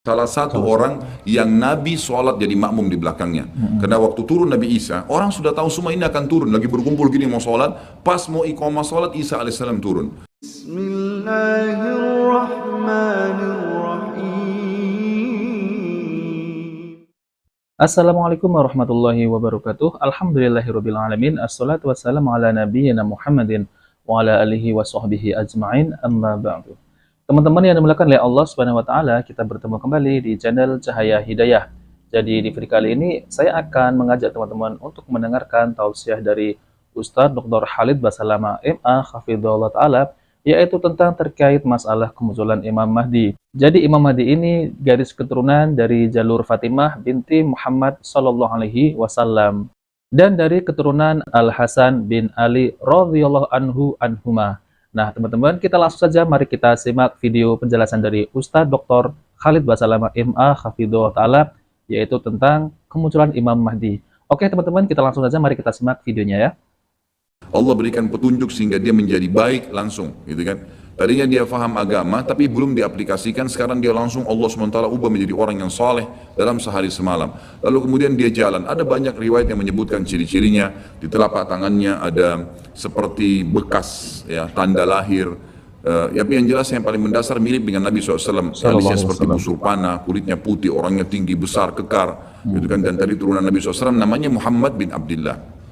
salah satu orang yang Nabi sholat jadi makmum di belakangnya. Karena waktu turun Nabi Isa, orang sudah tahu semua ini akan turun. Lagi berkumpul gini mau sholat, pas mau iqamah sholat, Isa alaihissalam turun. Bismillahirrahmanirrahim. Assalamualaikum warahmatullahi wabarakatuh. Alhamdulillahirabbil alamin. Assalatu wassalamu ala nabiyyina Muhammadin wa ala alihi wa sahbihi ajma'in. Amma ba'du. Teman-teman yang dimuliakan oleh Allah Subhanahu wa taala, kita bertemu kembali di channel Cahaya Hidayah. Jadi di video kali ini saya akan mengajak teman-teman untuk mendengarkan tausiah dari Ustadz Dr. Khalid Basalamah MA Hafizahullah taala, yaitu tentang terkait masalah kemunculan Imam Mahdi. Jadi Imam Mahdi ini garis keturunan dari jalur Fatimah binti Muhammad sallallahu alaihi wasallam dan dari keturunan Al Hasan bin Ali radhiyallahu anhuma. Nah, teman-teman, kita langsung saja mari kita simak video penjelasan dari Ustadz Dr. Khalid Basalamah MA Hafizahullah taala, yaitu tentang kemunculan Imam Mahdi. Oke, teman-teman, kita langsung saja mari kita simak videonya ya. Allah berikan petunjuk sehingga dia menjadi baik langsung, gitu kan. Tadinya dia faham agama tapi belum diaplikasikan, sekarang dia langsung Allah SWT ubah menjadi orang yang saleh dalam sehari semalam. Lalu kemudian dia jalan. Ada banyak riwayat yang menyebutkan ciri-cirinya. Di telapak tangannya ada seperti bekas ya, tanda lahir. Tapi yang jelas yang paling mendasar mirip dengan Nabi SAW. Alisnya seperti busur panah, kulitnya putih, orangnya tinggi, besar, kekar, gitu kan. Dan tadi turunan Nabi SAW namanya Muhammad bin Abdullah.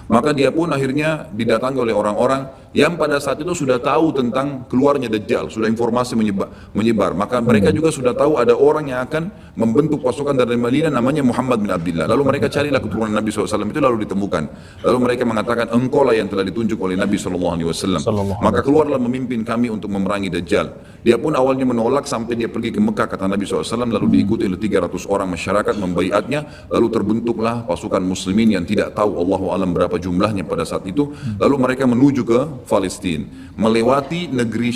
Maka dia pun akhirnya didatangi oleh orang-orang yang pada saat itu sudah tahu tentang keluarnya Dajjal, sudah informasi menyebar. Maka mereka juga sudah tahu ada orang yang akan membentuk pasukan dari Madinah namanya Muhammad bin Abdullah. Lalu mereka carilah keturunan Nabi SAW itu, lalu ditemukan. Lalu mereka mengatakan, engkau lah yang telah ditunjuk oleh Nabi SAW. Maka keluarlah memimpin kami untuk memerangi Dajjal. Dia pun awalnya menolak sampai dia pergi ke Mekah, kata Nabi SAW, lalu diikuti oleh 300 orang masyarakat membaiatnya. Lalu terbentuklah pasukan muslimin yang tidak tahu Allahu alam berapa jumlahnya pada saat itu. Lalu mereka menuju ke Palestina, melewati negeri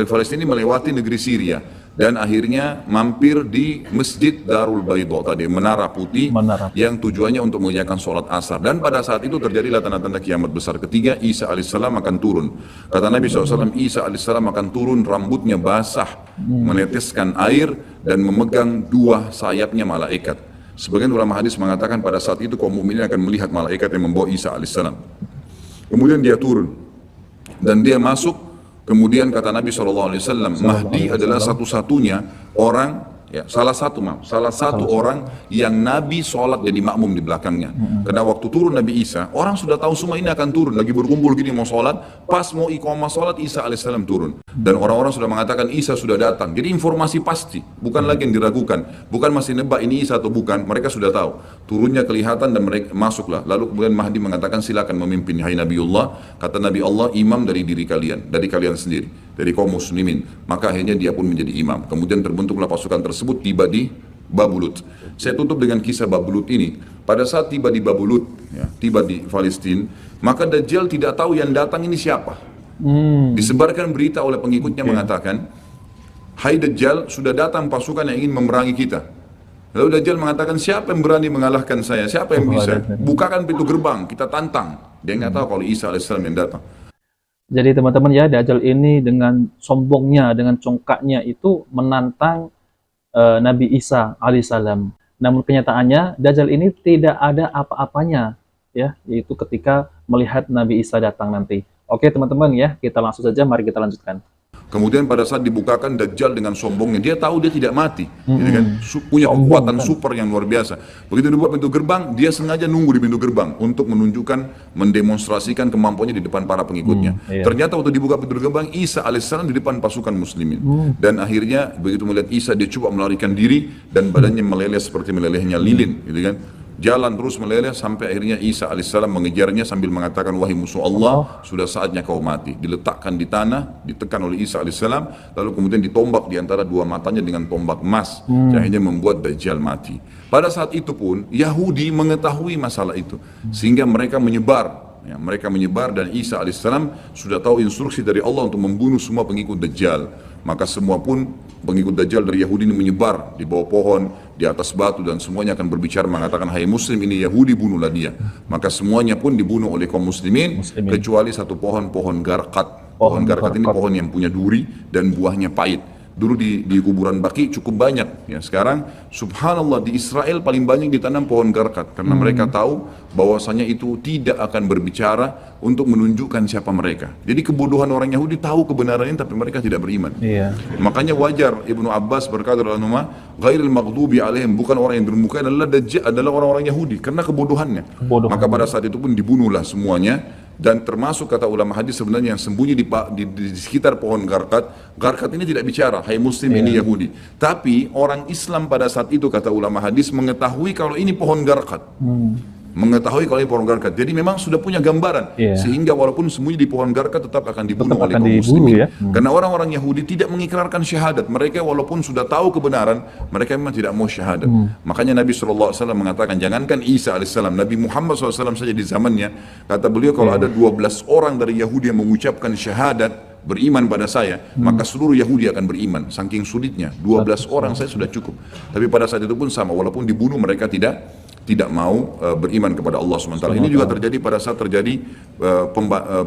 Palestina, melewati negeri Syria, dan akhirnya mampir di Masjid Darul Baidha tadi, Menara Putih, yang tujuannya untuk mengerjakan sholat asar. Dan pada saat itu terjadilah tanda-tanda kiamat besar ketiga. Isa alaihissalam akan turun. Kata Nabi SAW, Isa alaihissalam akan turun, rambutnya basah, meneteskan air, dan memegang dua sayapnya malaikat. Sebagian ulama hadis mengatakan pada saat itu kaum mukminin akan melihat malaikat yang membawa Isa alaihissalam. Kemudian dia turun dan dia masuk. Kemudian kata Nabi SAW, Mahdi adalah satu-satunya orang, ya, salah satu orang yang Nabi sholat jadi makmum di belakangnya. Karena waktu turun Nabi Isa, orang sudah tahu semua ini akan turun. Lagi berkumpul gini mau sholat, pas mau iqamah sholat, Isa alaihissalam turun. Dan orang-orang sudah mengatakan Isa sudah datang. Jadi informasi pasti, bukan lagi yang diragukan, bukan masih nebak ini Isa atau bukan. Mereka sudah tahu. Turunnya kelihatan dan mereka masuklah. Lalu kemudian Mahdi mengatakan, silakan memimpin hai Nabiullah. Kata Nabi Allah, imam dari diri kalian, dari kalian sendiri, dari kaum muslimin. Maka akhirnya dia pun menjadi imam. Kemudian terbentuklah pasukan tersebut, tiba di Babulut. Saya tutup dengan kisah Babulut ini. Pada saat tiba di Babulut, ya, tiba di Palestina, maka Dajjal tidak tahu yang datang ini siapa. Disebarkan berita oleh pengikutnya mengatakan, hai Dajjal, sudah datang pasukan yang ingin memerangi kita. Lalu Dajjal mengatakan, siapa yang berani mengalahkan saya? Siapa yang bisa? Bukakan pintu gerbang, kita tantang. Dia nggak tahu kalau Isa alaihissalam yang datang. Jadi teman-teman ya, Dajjal ini dengan sombongnya, dengan congkaknya itu menantang Nabi Isa alaihissalam. Namun kenyataannya Dajjal ini tidak ada apa-apanya, ya, yaitu ketika melihat Nabi Isa datang nanti. Oke teman-teman ya, kita langsung saja, mari kita lanjutkan. Kemudian pada saat dibukakan, Dajjal dengan sombongnya, dia tahu dia tidak mati, gitu kan? Punya kekuatan super yang luar biasa. Begitu dibuka pintu gerbang, dia sengaja nunggu di pintu gerbang untuk menunjukkan, mendemonstrasikan kemampuannya di depan para pengikutnya. Ternyata waktu dibuka pintu gerbang, Isa alaihissalam di depan pasukan muslimin. Dan akhirnya begitu melihat Isa, dia coba melarikan diri dan badannya meleleh seperti melelehnya lilin, gitu kan? Jalan terus meleleh sampai akhirnya Isa alaihissalam mengejarnya sambil mengatakan, wahai musuh Allah, sudah saatnya kau mati. Diletakkan di tanah, ditekan oleh Isa alaihissalam, lalu kemudian ditombak di antara dua matanya dengan tombak emas, yang akhirnya membuat Dajjal mati. Pada saat itu pun Yahudi mengetahui masalah itu, sehingga mereka menyebar. Ya, mereka menyebar, dan Isa alaihissalam sudah tahu instruksi dari Allah untuk membunuh semua pengikut Dajjal. Maka semua pun pengikut Dajjal dari Yahudi ini menyebar di bawah pohon, di atas batu, dan semuanya akan berbicara mengatakan, hai muslim, ini Yahudi, bunuhlah dia. Maka semuanya pun dibunuh oleh kaum muslimin. Kecuali satu pohon garkat. Pohon garkat ini pohon yang punya duri dan buahnya pahit. Dulu di kuburan Baqi cukup banyak. Ya, sekarang subhanallah di Israel paling banyak ditanam pohon garkat karena mereka tahu bahwasanya itu tidak akan berbicara untuk menunjukkan siapa mereka. Jadi kebodohan orang Yahudi tahu kebenaran ini tapi mereka tidak beriman. Iya. Makanya wajar Ibnu Abbas berkata dalam nama ghairil maghdubi alaihim, bukan orang yang bermuka adalah orang-orang Yahudi karena kebodohannya. Kebodohan. Maka pada saat itu pun dibunuhlah semuanya, dan termasuk kata ulama hadis sebenarnya yang sembunyi di sekitar pohon garkat. Garkat ini tidak bicara, hai muslim ini Yahudi. Tapi orang Islam pada saat itu kata ulama hadis mengetahui kalau ini pohon garkat. Mengetahui kalau ini pohon garkat. Jadi memang sudah punya gambaran. Sehingga walaupun sembunyi di pohon garkat tetap akan dibunuh oleh kaum muslimin. Karena orang-orang Yahudi tidak mengikrarkan syahadat. Mereka walaupun sudah tahu kebenaran, mereka memang tidak mau syahadat. Makanya Nabi SAW mengatakan, jangankan Isa AS, Nabi Muhammad SAW saja di zamannya, kata beliau kalau ada 12 orang dari Yahudi yang mengucapkan syahadat, beriman pada saya, maka seluruh Yahudi akan beriman. Saking sulitnya, 12 orang saya sudah cukup. Tapi pada saat itu pun sama, walaupun dibunuh mereka tidak mau beriman kepada Allah SWT. Ini juga terjadi pada saat terjadi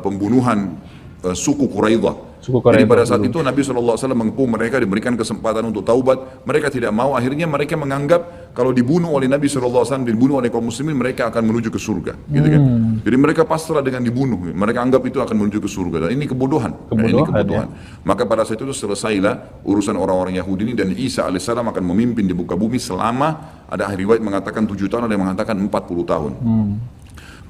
pembunuhan suku Quraidah. Jadi pada saat itu Nabi SAW mengepung mereka, diberikan kesempatan untuk taubat. Mereka tidak mau, akhirnya mereka menganggap kalau dibunuh oleh Nabi SAW, dibunuh oleh kaum muslimin, mereka akan menuju ke surga. Gitu kan? Jadi mereka pasrah dengan dibunuh. Mereka anggap itu akan menuju ke surga. Dan ini kebodohan. Ini kebodohan. Maka pada saat itu selesailah urusan orang-orang Yahudi ini, dan Isa AS akan memimpin di muka bumi selama, ada riwayat mengatakan 7 tahun, ada yang mengatakan 40 tahun.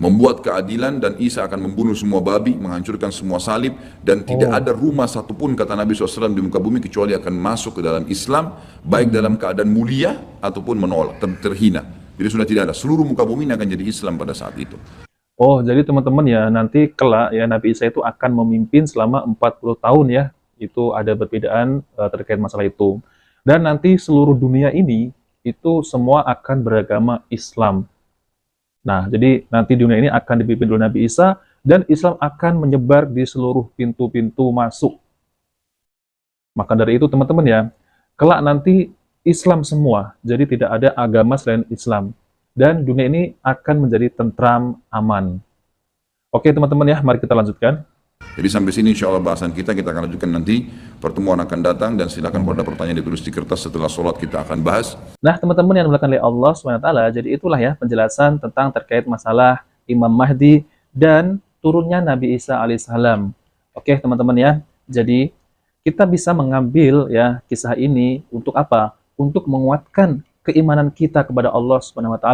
Membuat keadilan, dan Isa akan membunuh semua babi, menghancurkan semua salib, dan tidak ada rumah satupun kata Nabi SAW di muka bumi kecuali akan masuk ke dalam Islam, baik dalam keadaan mulia ataupun menolak, terhina. Jadi sudah tidak ada, seluruh muka bumi ini akan jadi Islam pada saat itu. Oh, jadi teman-teman ya, nanti kelak ya Nabi Isa itu akan memimpin selama 40 tahun ya. Itu ada perbedaan terkait masalah itu. Dan nanti seluruh dunia ini itu semua akan beragama Islam. Nah, jadi nanti dunia ini akan dipimpin oleh Nabi Isa, dan Islam akan menyebar di seluruh pintu-pintu masuk. Maka dari itu teman-teman ya, kelak nanti Islam semua, jadi tidak ada agama selain Islam. Dan dunia ini akan menjadi tentram, aman. Oke teman-teman ya, mari kita lanjutkan. Jadi sampai sini insya Allah bahasan kita akan lanjutkan nanti, pertemuan akan datang, dan silakan kalau ada pertanyaan ditulis di kertas, setelah sholat kita akan bahas. Nah teman-teman yang dimuliakan oleh Allah SWT, jadi itulah ya penjelasan tentang terkait masalah Imam Mahdi dan turunnya Nabi Isa alaihissalam. Oke teman-teman ya, jadi kita bisa mengambil ya kisah ini untuk apa? Untuk menguatkan keimanan kita kepada Allah SWT.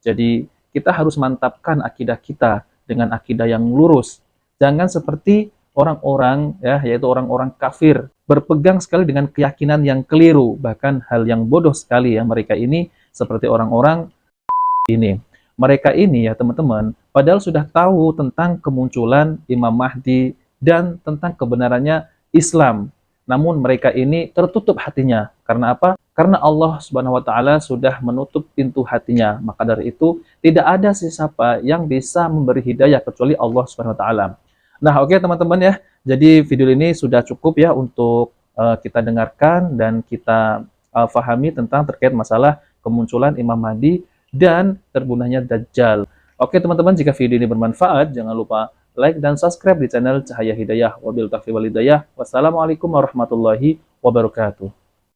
Jadi kita harus mantapkan akidah kita dengan akidah yang lurus. Jangan seperti orang-orang ya, yaitu orang-orang kafir, berpegang sekali dengan keyakinan yang keliru, bahkan hal yang bodoh sekali ya. Mereka ini seperti orang-orang ini. Mereka ini ya teman-teman, padahal sudah tahu tentang kemunculan Imam Mahdi dan tentang kebenarannya Islam. Namun mereka ini tertutup hatinya. Karena apa? Karena Allah Subhanahu wa taala sudah menutup pintu hatinya. Maka dari itu tidak ada siapa yang bisa memberi hidayah kecuali Allah Subhanahu wa taala. Nah, oke teman-teman ya. Jadi video ini sudah cukup ya untuk kita dengarkan dan kita fahami tentang terkait masalah kemunculan Imam Mahdi dan terbunuhnya Dajjal. Oke teman-teman, jika video ini bermanfaat, jangan lupa like dan subscribe di channel Cahaya Hidayah. Wabillahi taufiq wal hidayah. Wassalamualaikum warahmatullahi wabarakatuh.